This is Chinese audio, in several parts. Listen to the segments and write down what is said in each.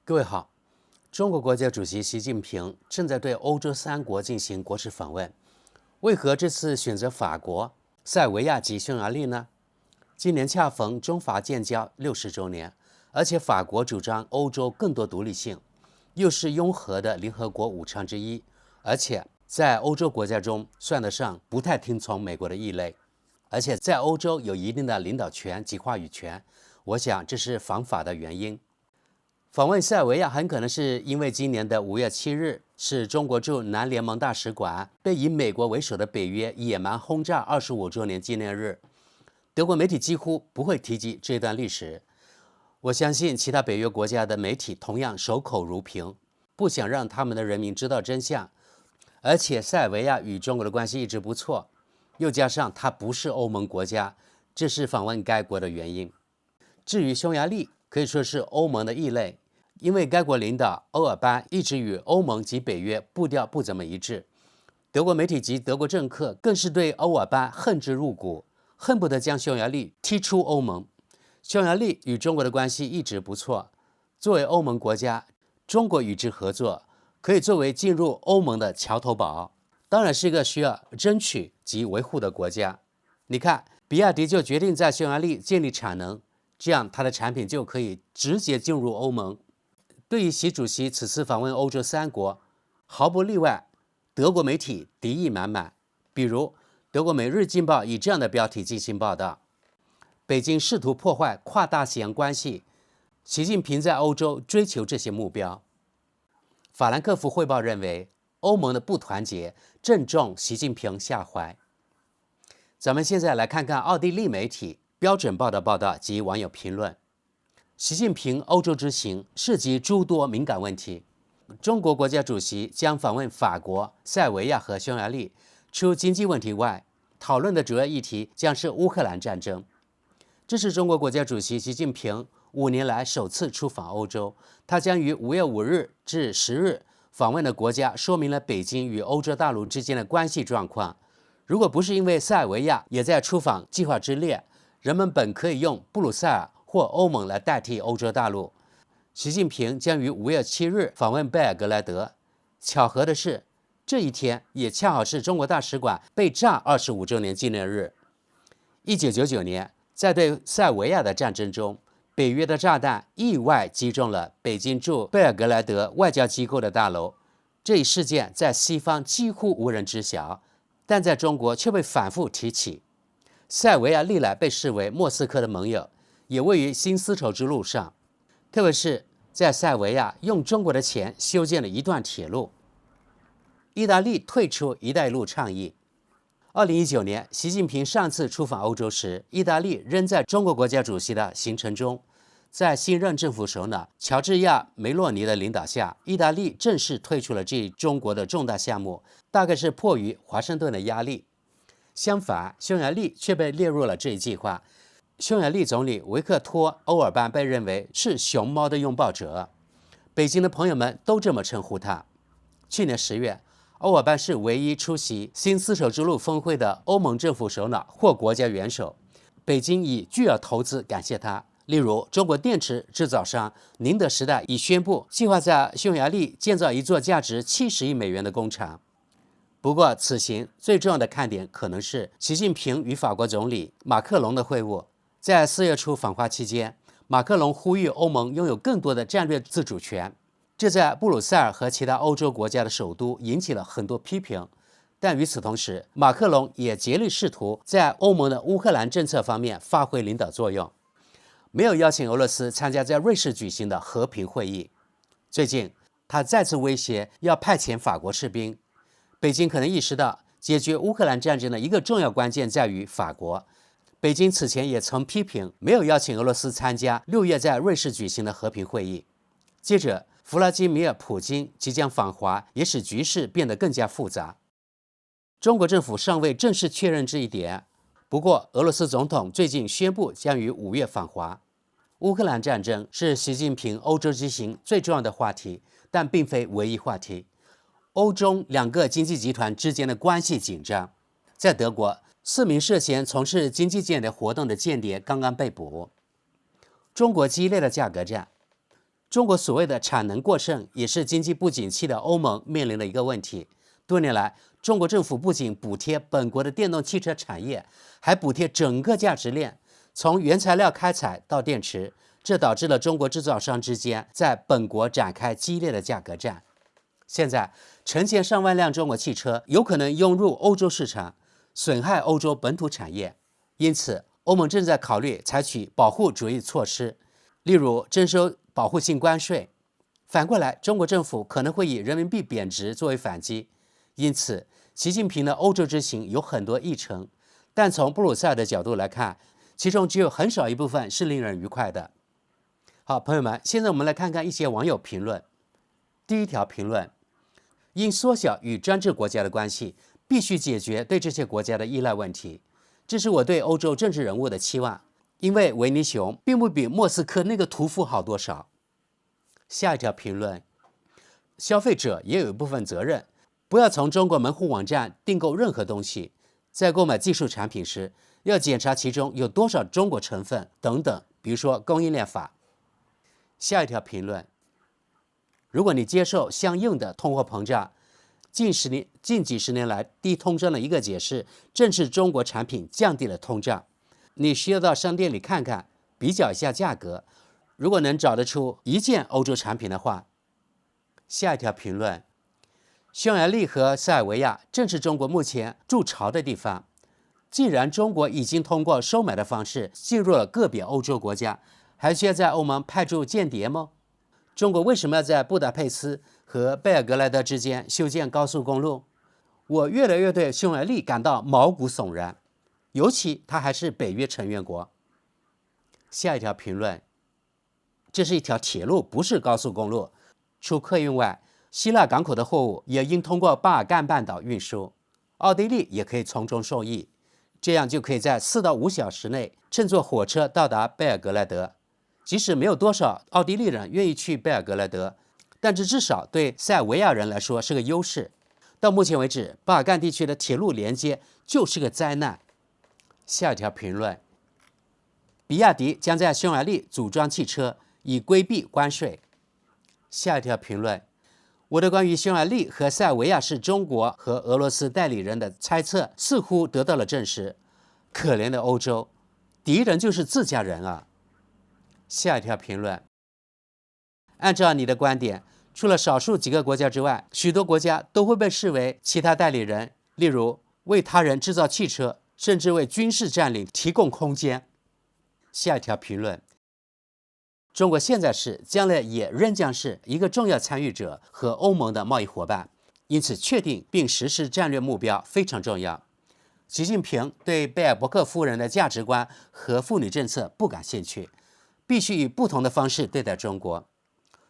各位好，中国国家主席习近平正在对欧洲3国进行国事访问，为何这次选择法国、塞尔维亚及匈牙利呢？今年恰逢中法建交60周年，而且法国主张欧洲更多独立性，又是拥核的联合国5常之一，而且在欧洲国家中算得上不太听从美国的异类，而且在欧洲有一定的领导权及话语权，我想这是访法的原因。访问塞尔维亚很可能是因为今年的5月7日是中国驻南联盟大使馆被以美国为首的北约野蛮轰炸25周年纪念日。德国媒体几乎不会提及这段历史，我相信其他北约国家的媒体同样守口如瓶，不想让他们的人民知道真相。而且塞尔维亚与中国的关系一直不错，又加上它不是欧盟国家，这是访问该国的原因。至于匈牙利，可以说是欧盟的异类，因为该国领导欧尔班一直与欧盟及北约步调不怎么一致。德国媒体及德国政客更是对欧尔班恨之入骨，恨不得将匈牙利踢出欧盟。匈牙利与中国的关系一直不错，作为欧盟国家，中国与之合作，可以作为进入欧盟的桥头堡，当然是一个需要争取及维护的国家。你看，比亚迪就决定在匈牙利建立产能，这样它的产品就可以直接进入欧盟。对于习主席此次访问欧洲3国，毫不例外，德国媒体敌意满满。比如，德国《每日镜报》以这样的标题进行报道：北京试图破坏跨大西洋关系，习近平在欧洲追求这些目标。法兰克福汇报认为，欧盟的不团结正中习近平下怀。咱们现在来看看奥地利媒体标准报的报道及网友评论。习近平欧洲之行涉及诸多敏感问题，中国国家主席将访问法国、塞尔维亚和匈牙利。除经济问题外，讨论的主要议题将是乌克兰战争。这是中国国家主席习近平5年来首次出访欧洲，他将于5月5日至10日访问的国家，说明了北京与欧洲大陆之间的关系状况。如果不是因为塞尔维亚也在出访计划之列，人们本可以用布鲁塞尔或欧盟来代替欧洲大陆。习近平将于5月7日访问贝尔格莱德。巧合的是，这一天也恰好是中国大使馆被炸25周年纪念日。1999年，在对塞尔维亚的战争中，北约的炸弹意外击中了北京驻贝尔格莱德外交机构的大楼。这一事件在西方几乎无人知晓，但在中国却被反复提起。塞尔维亚历来被视为莫斯科的盟友，也位于新丝绸之路上，特别是在塞尔维亚用中国的钱修建了一段铁路。意大利退出“一带一路”倡议。2019年，习近平上次出访欧洲时，意大利仍在中国国家主席的行程中。在新任政府首脑乔治亚·梅洛尼的领导下，意大利正式退出了这一中国的重大项目，大概是迫于华盛顿的压力。相反，匈牙利却被列入了这一计划。匈牙利总理维克托·欧尔班被认为是熊猫的拥抱者，北京的朋友们都这么称呼他。去年10月，欧尔班是唯一出席新丝绸之路峰会的欧盟政府首脑或国家元首，北京以巨额投资感谢他。例如，中国电池制造商宁德时代已宣布计划在匈牙利建造一座价值70亿美元的工厂。不过，此行最重要的看点可能是习近平与法国总理马克龙的会晤。在4月初访华期间，马克龙呼吁欧盟拥有更多的战略自主权，这在布鲁塞尔和其他欧洲国家的首都引起了很多批评。但与此同时，马克龙也竭力试图在欧盟的乌克兰政策方面发挥领导作用，没有邀请俄罗斯参加在瑞士举行的和平会议。最近，他再次威胁要派遣法国士兵。北京可能意识到，解决乌克兰战争的一个重要关键在于法国。北京此前也曾批评没有邀请俄罗斯参加6月在瑞士举行的和平会议。接着，弗拉基米尔·普京即将访华，也使局势变得更加复杂。中国政府尚未正式确认这一点，不过俄罗斯总统最近宣布将于5月访华。乌克兰战争是习近平欧洲之行最重要的话题，但并非唯一话题。欧中2个经济集团之间的关系紧张。在德国，4名涉嫌从事经济间谍活动的间谍刚刚被捕。中国激烈的价格战。中国所谓的产能过剩，也是经济不景气的欧盟面临的一个问题。多年来，中国政府不仅补贴本国的电动汽车产业，还补贴整个价值链，从原材料开采到电池，这导致了中国制造商之间在本国展开激烈的价格战。现在，成千上万辆中国汽车有可能涌入欧洲市场，损害欧洲本土产业。因此，欧盟正在考虑采取保护主义措施，例如征收保护性关税。反过来，中国政府可能会以人民币贬值作为反击。因此，习近平的欧洲之行有很多议程，但从布鲁塞尔的角度来看，其中只有很少一部分是令人愉快的。好，朋友们，现在我们来看看一些网友评论。第一条评论：因缩小与专制国家的关系，必须解决对这些国家的依赖问题。这是我对欧洲政治人物的期望，因为维尼熊并不比莫斯科那个屠夫好多少。下一条评论：消费者也有一部分责任，不要从中国门户网站订购任何东西，在购买技术产品时，要检查其中有多少中国成分等等，比如说供应链法。下一条评论：如果你接受相应的通货膨胀，近几十年来低通胀的一个解释，正是中国产品降低了通胀。你需要到商店里看看，比较一下价格，如果能找得出一件欧洲产品的话。下一条评论：匈牙利和塞尔维亚正是中国目前筑巢的地方。既然中国已经通过收买的方式进入了个别欧洲国家，还需要在欧盟派驻间谍吗？中国为什么要在布达佩斯和贝尔格莱德之间修建高速公路？我越来越对匈牙利感到毛骨悚然，尤其它还是北约成员国。下一条评论：这是一条铁路，不是高速公路。除客运外，希腊港口的货物也应通过巴尔干半岛运输，奥地利也可以从中受益，这样就可以在4到5小时内乘坐火车到达贝尔格莱德。即使没有多少奥地利人愿意去贝尔格莱德，但这至少对塞尔维亚人来说是个优势。到目前为止，巴尔干地区的铁路连接就是个灾难。下一条评论：比亚迪将在匈牙利组装汽车，以规避关税。下一条评论：我的关于匈牙利和塞尔维亚是中国和俄罗斯代理人的猜测似乎得到了证实。可怜的欧洲，敌人就是自家人啊。下一条评论：按照你的观点，除了少数几个国家之外，许多国家都会被视为其他代理人，例如为他人制造汽车，甚至为军事占领提供空间。下一条评论：中国现在是，将来也仍将是一个重要参与者和欧盟的贸易伙伴，因此确定并实施战略目标非常重要。习近平对贝尔伯克夫人的价值观和妇女政策不感兴趣，必须以不同的方式对待中国。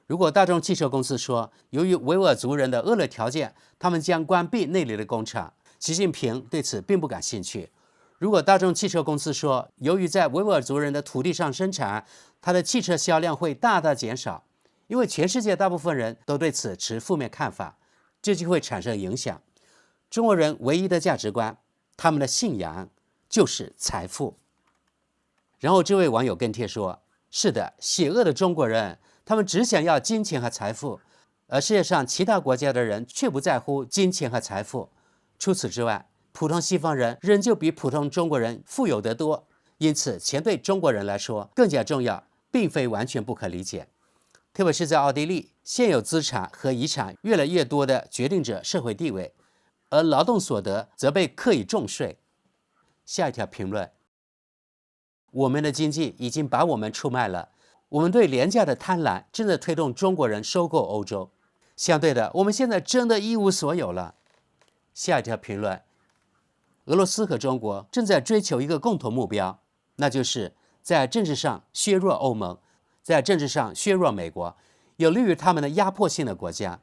如果大众汽车公司说，由于维吾尔族人的恶劣条件，他们将关闭那里的工厂，习近平对此并不感兴趣。如果大众汽车公司说，由于在维吾尔族人的土地上生产，它的汽车销量会大大减少，因为全世界大部分人都对此持负面看法，这就会产生影响。中国人唯一的价值观，他们的信仰就是财富。然后这位网友跟帖说，是的，邪恶的中国人，他们只想要金钱和财富，而世界上其他国家的人却不在乎金钱和财富。除此之外，普通西方人仍旧比普通中国人富有得多，因此钱对中国人来说更加重要，并非完全不可理解。特别是在奥地利，现有资产和遗产越来越多地决定着社会地位，而劳动所得则被课以重税。下一条评论：我们的经济已经把我们出卖了，我们对廉价的贪婪正在推动中国人收购欧洲。相对的，我们现在真的一无所有了。下一条评论：俄罗斯和中国正在追求一个共同目标，那就是在政治上削弱欧盟，在政治上削弱美国，有利于他们的压迫性的国家。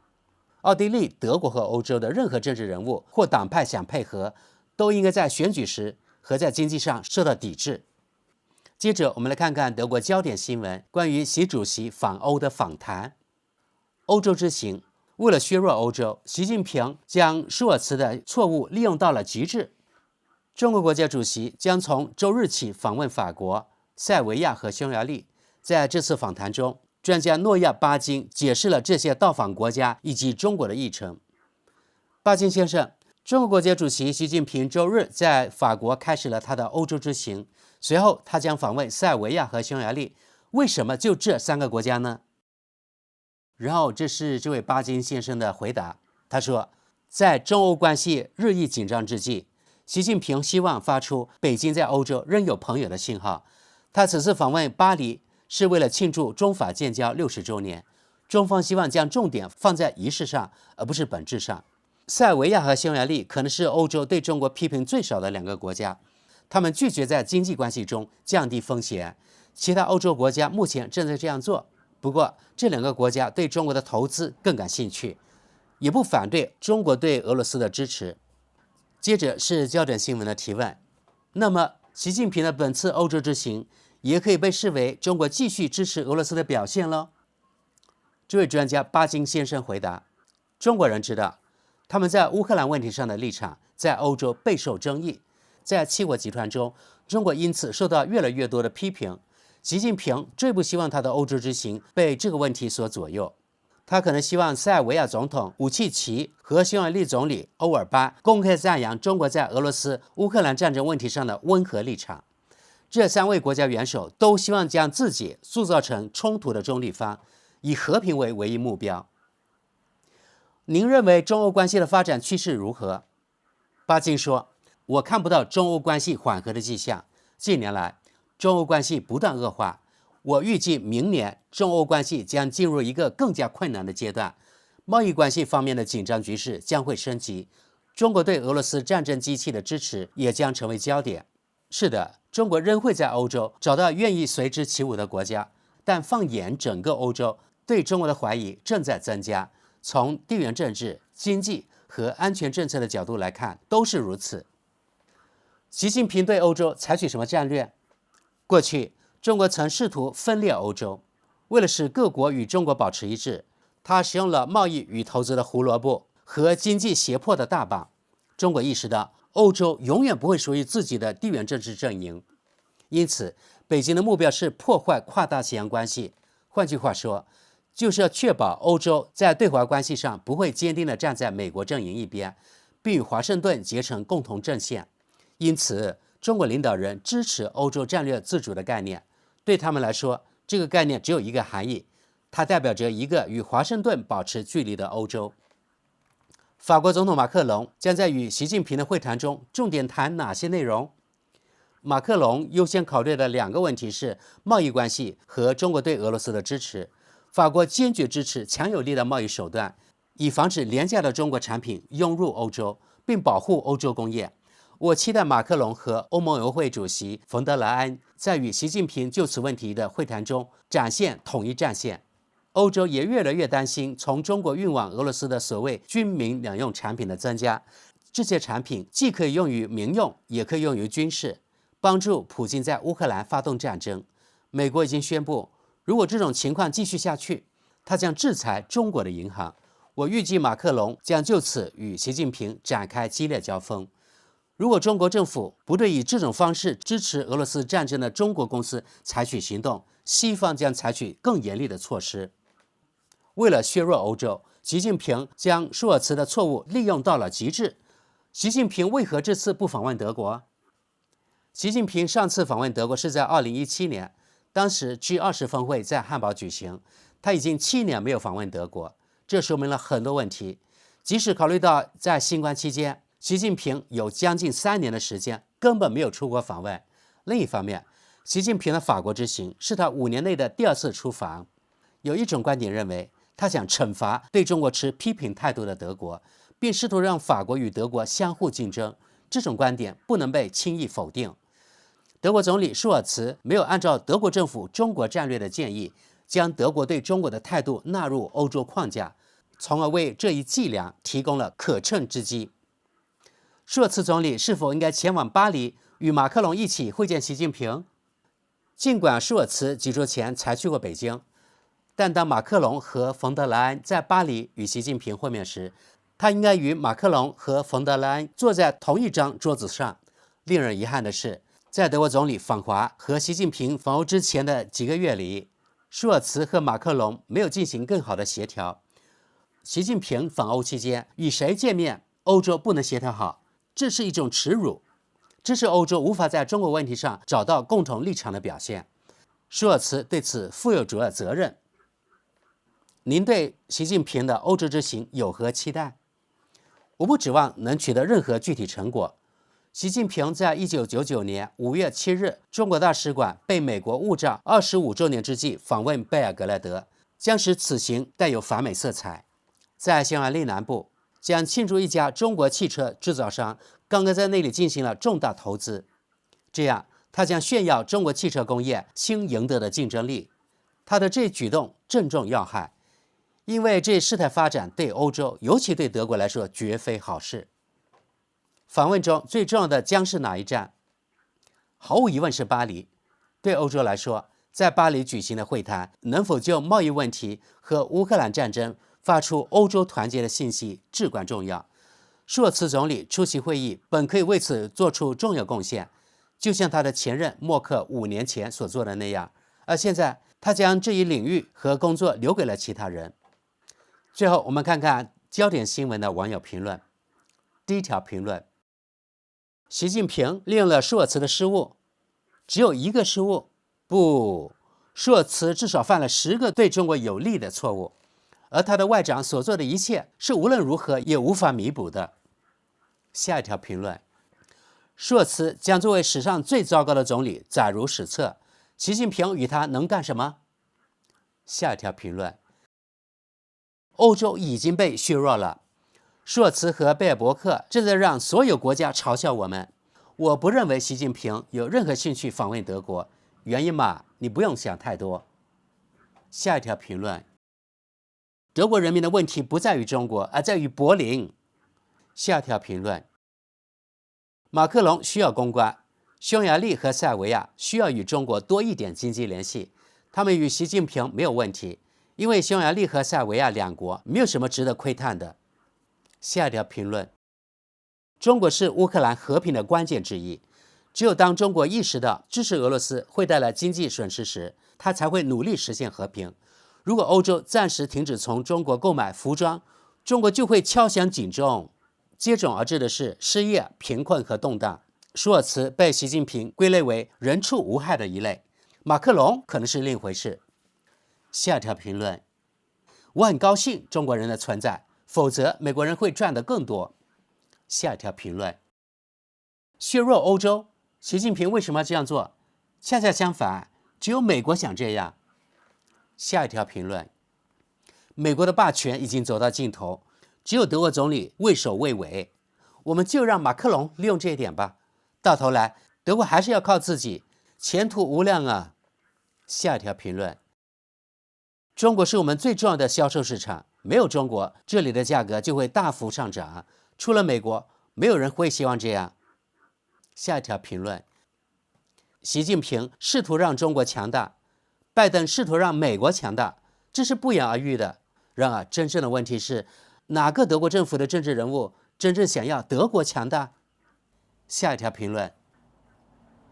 奥地利、德国和欧洲的任何政治人物或党派想配合，都应该在选举时和在经济上受到抵制。接着我们来看看德国焦点新闻，关于习主席访欧的访谈。欧洲之行，为了削弱欧洲，习近平将舒尔茨的错误利用到了极致。中国国家主席将从周日起访问法国、塞尔维亚和匈牙利。在这次访谈中，专家诺亚·巴金解释了这些到访国家以及中国的议程。巴金先生，中国国家主席习近平周日在法国开始了他的欧洲之行，随后他将访问塞尔维亚和匈牙利。为什么就这3个国家呢？然后这是这位巴金先生的回答，他说，在中欧关系日益紧张之际，习近平希望发出北京在欧洲仍有朋友的信号。他此次访问巴黎是为了庆祝中法建交60周年，中方希望将重点放在仪式上，而不是本质上。塞尔维亚和匈牙利可能是欧洲对中国批评最少的2个国家，他们拒绝在经济关系中降低风险，其他欧洲国家目前正在这样做。不过，这2个国家对中国的投资更感兴趣，也不反对中国对俄罗斯的支持。接着是焦点新闻的提问，那么习近平的本次欧洲之行也可以被视为中国继续支持俄罗斯的表现喽？这位专家巴金先生回答，中国人知道他们在乌克兰问题上的立场在欧洲备受争议，在7国集团中，中国因此受到越来越多的批评。习近平最不希望他的欧洲之行被这个问题所左右，他可能希望塞尔维亚总统武契奇和匈牙利总理欧尔巴公开赞扬中国在俄罗斯、乌克兰战争问题上的温和立场。这3位国家元首都希望将自己塑造成冲突的中立方，以和平为唯一目标。您认为中欧关系的发展趋势如何？巴金说，我看不到中欧关系缓和的迹象。近年来，中欧关系不断恶化，我预计明年中欧关系将进入一个更加困难的阶段，贸易关系方面的紧张局势将会升级，中国对俄罗斯战争机器的支持也将成为焦点。是的，中国仍会在欧洲找到愿意随之起舞的国家，但放眼整个欧洲，对中国的怀疑正在增加。从地缘政治、经济和安全政策的角度来看，都是如此。习近平对欧洲采取什么战略？过去，中国曾试图分裂欧洲，为了使各国与中国保持一致，他使用了贸易与投资的胡萝卜和经济胁迫的大棒。中国意识到，欧洲永远不会属于自己的地缘政治阵营，因此，北京的目标是破坏跨大西洋关系。换句话说，就是要确保欧洲在对华关系上不会坚定地站在美国阵营一边，并与华盛顿结成共同阵线。因此，中国领导人支持欧洲战略自主的概念。对他们来说，这个概念只有一个含义，它代表着一个与华盛顿保持距离的欧洲。法国总统马克龙将在与习近平的会谈中重点谈哪些内容？马克龙优先考虑的2个问题是贸易关系和中国对俄罗斯的支持。法国坚决支持强有力的贸易手段，以防止廉价的中国产品涌入欧洲，并保护欧洲工业。我期待马克龙和欧盟委员会主席冯德莱恩在与习近平就此问题的会谈中展现统一战线。欧洲也越来越担心从中国运往俄罗斯的所谓军民两用产品的增加，这些产品既可以用于民用，也可以用于军事，帮助普京在乌克兰发动战争。美国已经宣布，如果这种情况继续下去，他将制裁中国的银行。我预计马克龙将就此与习近平展开激烈交锋。如果中国政府不对以这种方式支持俄罗斯战争的中国公司采取行动，西方将采取更严厉的措施。为了削弱欧洲，习近平将舒尔茨的错误利用到了极致。习近平为何这次不访问德国？习近平上次访问德国是在2017年，当时 G20 峰会在汉堡举行，他已经7年没有访问德国，这说明了很多问题。即使考虑到在新冠期间，习近平有将近3年的时间根本没有出国访问。另一方面，习近平的法国之行是他5年内的第2次出访。有一种观点认为，他想惩罚对中国持批评态度的德国，并试图让法国与德国相互竞争。这种观点不能被轻易否定。德国总理舒尔茨没有按照德国政府中国战略的建议，将德国对中国的态度纳入欧洲框架，从而为这一伎俩提供了可乘之机。舒尔茨总理是否应该前往巴黎与马克龙一起会见习近平？尽管舒尔茨几周前才去过北京，但当马克龙和冯德莱恩在巴黎与习近平会面时，他应该与马克龙和冯德莱恩坐在同一张桌子上。令人遗憾的是，在德国总理访华和习近平访欧之前的几个月里，舒尔茨和马克龙没有进行更好的协调。习近平访欧期间与谁见面，欧洲不能协调好，这是一种耻辱，这是欧洲无法在中国问题上找到共同立场的表现。舒尔茨对此负有主要责任。您对习近平的欧洲之行有何期待？我不指望能取得任何具体成果。习近平在1999年5月7日中国大使馆被美国误炸25周年之际访问贝尔格莱德，将使此行带有反美色彩。在匈牙利南部，将庆祝一家中国汽车制造商刚刚在那里进行了重大投资，这样他将炫耀中国汽车工业新赢得的竞争力。他的这一举动正中要害，因为这事态发展对欧洲，尤其对德国来说绝非好事。访问中最重要的将是哪一站？毫无疑问是巴黎。对欧洲来说，在巴黎举行的会谈能否就贸易问题和乌克兰战争发出欧洲团结的信息至关重要。舒尔茨总理出席会议本可以为此做出重要贡献，就像他的前任默克5年前所做的那样，而现在他将这一领域和工作留给了其他人。最后我们看看焦点新闻的网友评论。第一条评论：习近平利用了舒尔茨的失误，只有一个失误？不，舒尔茨至少犯了10个对中国有利的错误，而他的外长所做的一切是无论如何也无法弥补的。下一条评论：舒尔茨将作为史上最糟糕的总理载入史册，习近平与他能干什么？下一条评论：欧洲已经被削弱了。舒尔茨和贝尔伯克正在让所有国家嘲笑我们。我不认为习近平有任何兴趣访问德国，原因嘛，你不用想太多。下一条评论：德国人民的问题不在于中国，而在于柏林。下一条评论：马克龙需要公关，匈牙利和塞尔维亚需要与中国多一点经济联系，他们与习近平没有问题，因为匈牙利和塞尔维亚两国没有什么值得窥探的。下一条评论：中国是乌克兰和平的关键之一，只有当中国意识到支持俄罗斯会带来经济损失时，他才会努力实现和平。如果欧洲暂时停止从中国购买服装，中国就会敲响警钟，接踵而至的是失业、贫困和动荡。舒尔茨被习近平归类为人畜无害的一类，马克龙可能是另一回事。下一条评论：我很高兴中国人的存在，否则美国人会赚得更多。下一条评论：削弱欧洲，习近平为什么要这样做？恰恰相反，只有美国想这样。下一条评论：美国的霸权已经走到尽头，只有德国总理畏首畏尾，我们就让马克龙利用这一点吧。到头来，德国还是要靠自己，前途无量啊。下一条评论：中国是我们最重要的销售市场，没有中国，这里的价格就会大幅上涨。除了美国，没有人会希望这样。下一条评论：习近平试图让中国强大，拜登试图让美国强大，这是不言而喻的。然而，真正的问题是，哪个德国政府的政治人物真正想要德国强大？下一条评论：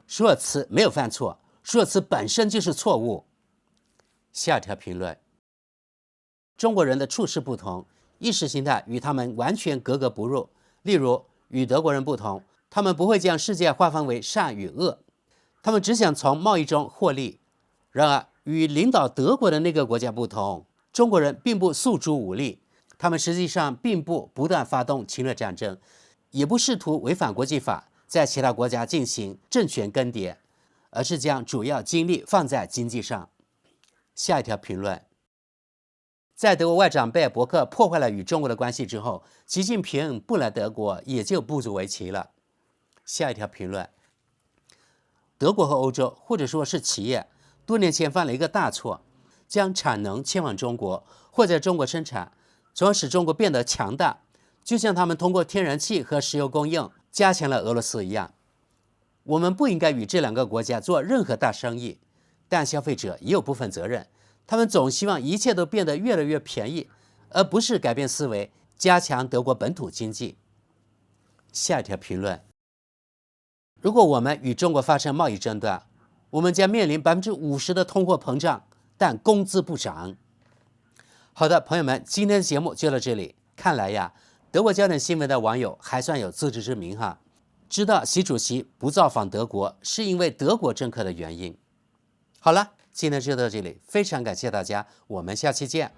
舒尔茨没有犯错，舒尔茨本身就是错误。下一条评论：中国人的处事不同，意识形态与他们完全格格不入。例如，与德国人不同，他们不会将世界划分为善与恶，他们只想从贸易中获利。然而，与领导德国的那个国家不同，中国人并不诉诸武力，他们实际上并不不断发动侵略战争，也不试图违反国际法，在其他国家进行政权更迭，而是将主要精力放在经济上。下一条评论：在德国外长贝尔伯克破坏了与中国的关系之后，习近平不来德国也就不足为奇了。下一条评论：德国和欧洲，或者说是企业，多年前犯了一个大错，将产能迁往中国，或在中国生产，从而使中国变得强大，就像他们通过天然气和石油供应加强了俄罗斯一样。我们不应该与这两个国家做任何大生意，但消费者也有部分责任，他们总希望一切都变得越来越便宜，而不是改变思维，加强德国本土经济。下一条评论：如果我们与中国发生贸易争端，我们将面临50%的通货膨胀，但工资不涨。好的，朋友们，今天的节目就到这里。看来呀，德国焦点新闻的网友还算有自知之明哈，知道习主席不造访德国是因为德国政客的原因。好了，今天就到这里，非常感谢大家，我们下期见。